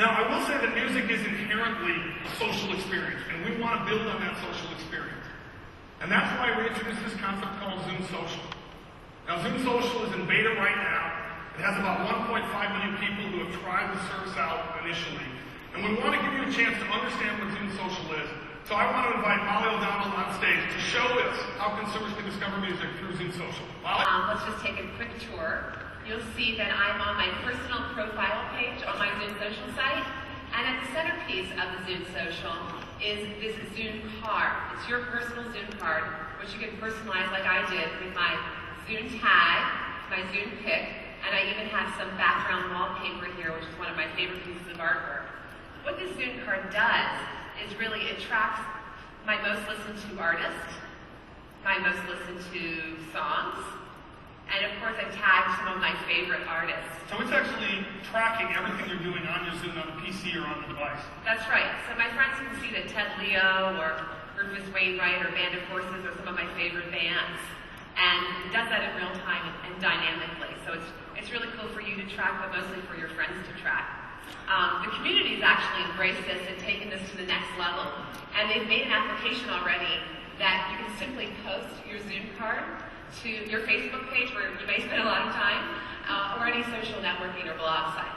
Now, I will say that music is inherently a social experience, and we want to build on that social experience. And that's why we introduced this concept called Zoom Social. Now, Zoom Social is in beta right now. It has about 1.5 million people who have tried the service out initially. And we want to give you a chance to understand what Zoom Social is. So I want to invite Molly O'Donnell on stage to show us how consumers can discover music through Zoom Social. Molly? Let's just take a quick tour. You'll see that I'm on my personal profile page on my Zoom Social site. And at the centerpiece of the Zoom Social is this Zoom card. It's your personal Zoom card, which you can personalize like I did with my Zoom tag, my Zoom pic, and I even have some background wallpaper here, which is one of my favorite pieces of artwork. What this Zoom card does is really it tracks my most listened to artists, my most listened to songs, and of course I tagged some of my favorite artists. So it's actually tracking everything you're doing on your Zoom on the PC or on the device. That's right. So my friends can see that Ted Leo or Rufus Wainwright or Band of Horses are some of my favorite bands. And it does that in real time and dynamically. So it's really cool for you to track, but mostly for your friends to track. The community's actually embraced this and taken this to the next level. And they've made an application already that you can simply post your Zoom card to your Facebook page where you may spend a lot of time, or any social networking or blog site.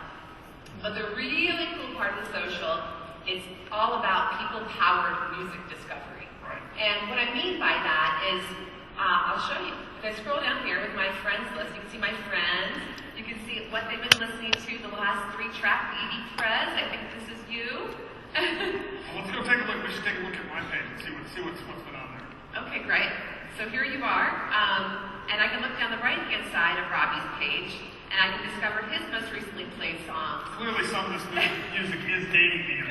But the really cool part of the social is all about people-powered music discovery. Right. And what I mean by that is, I'll show you. If I scroll down here with my friends list, you can see my friends. You can see what they've been listening to the last 3 tracks. Edie Prez, I think this is you. Well, let's go take a look. We should take a look at my page and see what's been on there. Okay, great. So here you are. And I can look down the right-hand side of Robbie's page, and I can discover his most recently played songs. Clearly some of this music is dating me.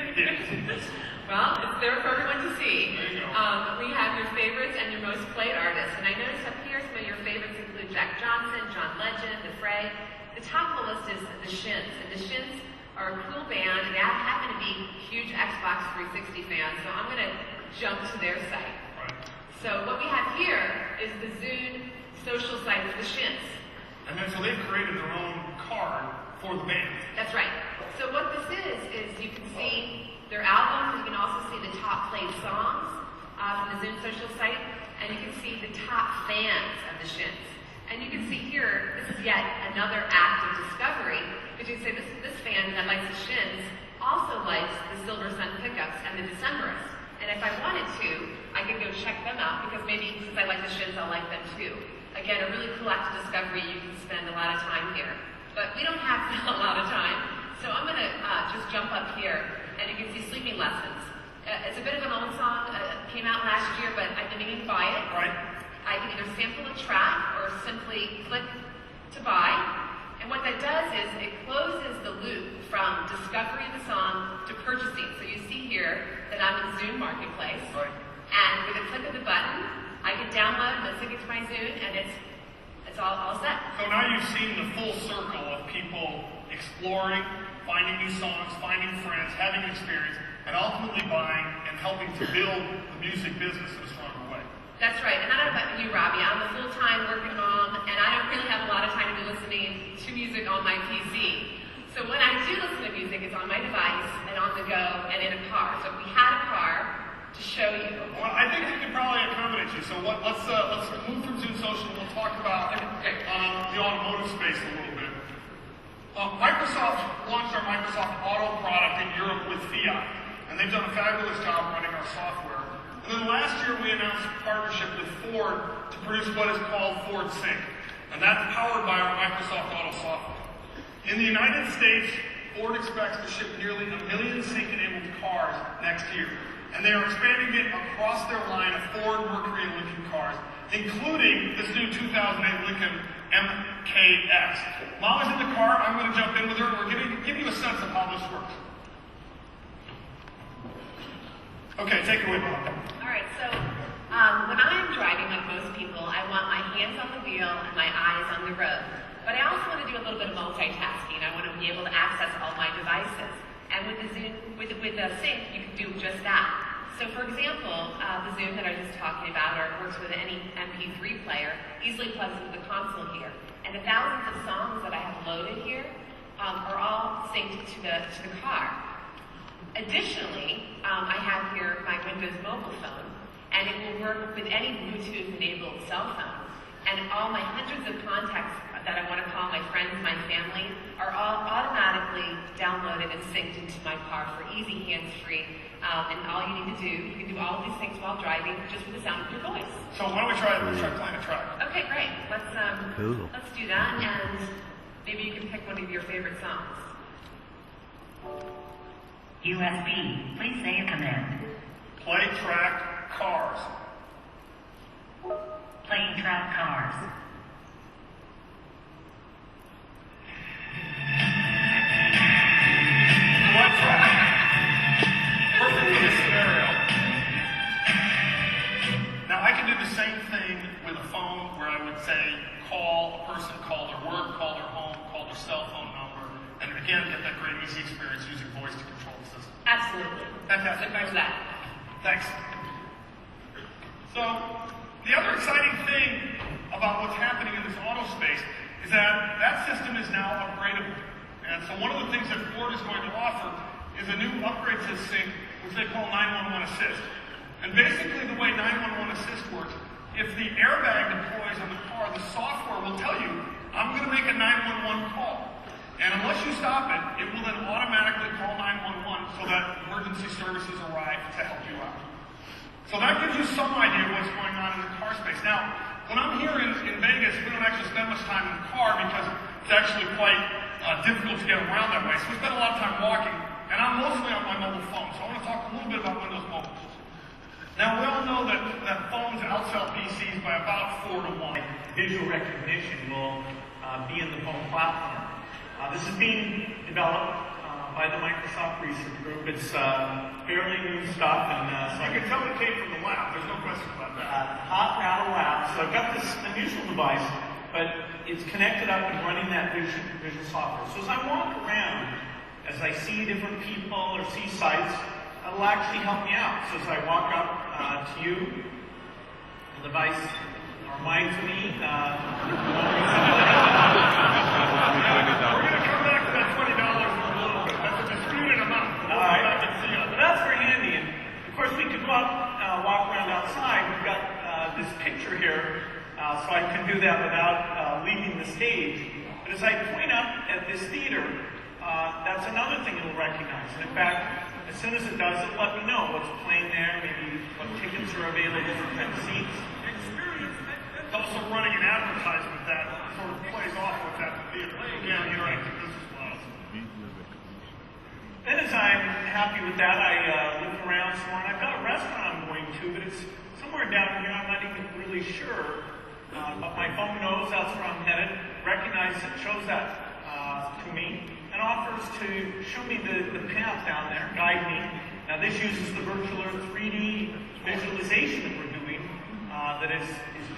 Well, it's there for everyone to see. There you go. We have your favorites and your most played artists. And I noticed up here some of your favorites include Jack Johnson, John Legend, The Fray. The top of the list is The Shins. And The Shins are a cool band, and they happen to be huge Xbox 360 fans. So I'm going to jump to their site. Right. So what we have here is the Zoom Social site for The Shins. And then so they've created their own card for the band. That's right. So what this is you can see their albums, you can also see the top played songs from the Zoom Social site, and you can see the top fans of The Shins. And you can see here, this is yet another act of discovery, because you can say this fan that likes The Shins also likes the Silver Sun Pickups and the Decemberists. And if I wanted to, I could go check them out, because maybe since I like The Shins, I'll like them too. Again, a really cool act of discovery. You can spend a lot of time here. But we don't have a lot of time, so I'm going to just jump up here, and you can see Sleeping Lessons. It's a bit of an old song. It came out last year, but I've been meaning to buy it. Right. I can either sample the track or simply click to buy. And what that does is it closes the loop from discovery of the song to purchasing. So you see here that I'm in Zoom Marketplace. Right. And with a click of the button, I can download and sync it to my Zoom, and it's all set. So now you've seen the full circle of people exploring, finding new songs, finding friends, having an experience, and ultimately buying and helping to build the music business in a stronger way. That's right. And I don't know about you, Robbie. I'm a full-time working mom, and I don't really have a lot of time to be listening to music on my PC. So when I do listen to music, it's on my device and on the go and in a car. So if we had a car to show you. Well, I think we can probably accommodate you. So let's move from Zoom Social. We'll talk about the automotive space a little bit. Microsoft launched our Microsoft Auto product in Europe with Fiat, and they've done a fabulous job running our software. And then last year we announced a partnership with Ford to produce what is called Ford Sync, and that's powered by our Microsoft Auto software. In the United States, Ford expects to ship nearly 1 million sync-enabled cars next year, and they are expanding it across their line of Ford, Mercury, and Lincoln cars, including this new 2008 Lincoln MKX. Molly's in the car. I'm going to jump in with her, and we're going to give you a sense of how this works. Okay, take it away, Molly. All right, so when I'm driving, like most people, I want my hands on the wheel and my eyes on the road. But I also want to do a little bit of multitasking. I want to be able to access all my devices. And with the Zoom, with the Sync, you can do just that. So for example, the Zoom that I was just talking about, or it works with any MP3 player, easily plugs into the console here. And the thousands of songs that I have loaded here are all synced to the car. Additionally, I have here my Windows mobile phone, and it will work with any Bluetooth-enabled cell phone. And all my hundreds of contacts that I want to call my friends, my family, are all automatically downloaded and synced into my car for easy hands-free. And all you need to do, you can do all of these things while driving, just with the sound of your voice. So why don't we try playing a track? Okay, great. Let's do that, and maybe you can pick one of your favorite songs. USB, please say a command. Play track cars. Playing track cars. What track? Perfect for this scenario. Now I can do the same thing with a phone where I would say call a person, call their work, call their home, call their cell phone number, and again get that great easy experience using voice to control the system. Absolutely. Fantastic. Look forward to that. Thanks. So, the other exciting thing about what's happening in this auto space is that that system is now upgradable. And so one of the things that Ford is going to offer is a new upgrade to Sync, which they call 911 Assist. And basically the way 911 Assist works, if the airbag deploys on the car, the software will tell you, I'm going to make a 911 call. And unless you stop it, it will then automatically call 911 so that emergency services arrive to help you out. So that gives you some idea of what's going on in the car space. Now, when I'm here in Vegas, we don't actually spend much time in the car because it's actually quite difficult to get around that way. So we spend a lot of time walking, and I'm mostly on my mobile phone. So I want to talk a little bit about Windows Mobile. Now, we all know that phones outsell PCs by about 4 to 1. Visual recognition will be in the phone platform. This is being developed by the Microsoft Research Group. It's fairly new stuff, and so I can tell it came from the lab. There's no question about that. Hot Rattle Lab. So I've got this unusual device, but it's connected up and running that visual software. So as I walk around, as I see different people or see sites, it'll actually help me out. So as I walk up to you, the device reminds me. We're going to come back to that $20 in a little bit. That's a disputed amount. All right. But that's very handy. And of course, we could go out, walk around outside. We've got this picture here, so I can do that without leaving the stage. But as I point up at this theater, that's another thing it'll recognize. And in fact, as soon as it does, it'll let me know what's playing there, maybe what tickets are available, what kind of seats. It's also running an advertisement that sort of plays off what's at the theater. Again, you know, I think this is well. Then as I'm happy with that, I look around some more, and I've got a restaurant I'm going to, but it's somewhere down here, I'm not even really sure. But my phone knows that's where I'm headed, recognizes it, shows that to me, and offers to show me the path down there, guide me. Now this uses the virtual Earth 3D visualization that we're doing, that is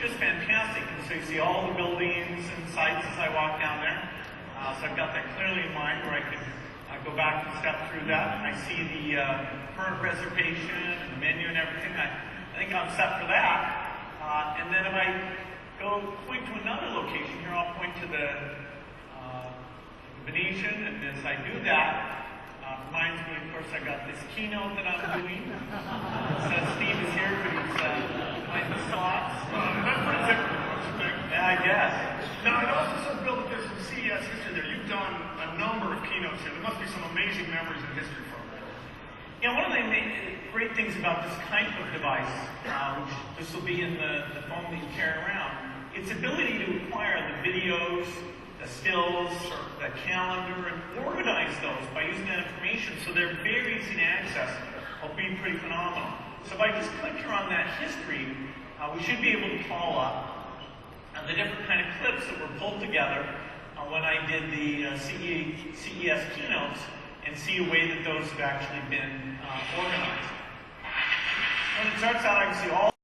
just fantastic. And so you see all the buildings and sites as I walk down there. So I've got that clearly in mind where I can go back and step through that. And I see the current reservation and the menu and everything. I think I'm set for that. And then if I go point to another location here, I'll point to the Venetian. And as I do that, reminds me, of course, I got this keynote that I'm doing. It says Steve is here, but he's behind the slots. That's pretty typical, don't you think? Yeah, I guess. Now, it also says, Bill, that there's some CES history there. You've done a number of keynotes here. There must be some amazing memories in history from there. Yeah, one of the great things about this kind of device, which this will be in the phone that you carry around, its ability to acquire the videos, the stills, the calendar, and organize those by using that information so they're very easy to access will be pretty phenomenal. So if I just click here on that history, we should be able to follow up the different kind of clips that were pulled together when I did the CES keynotes and see a way that those have actually been organized. When it starts out, I can see all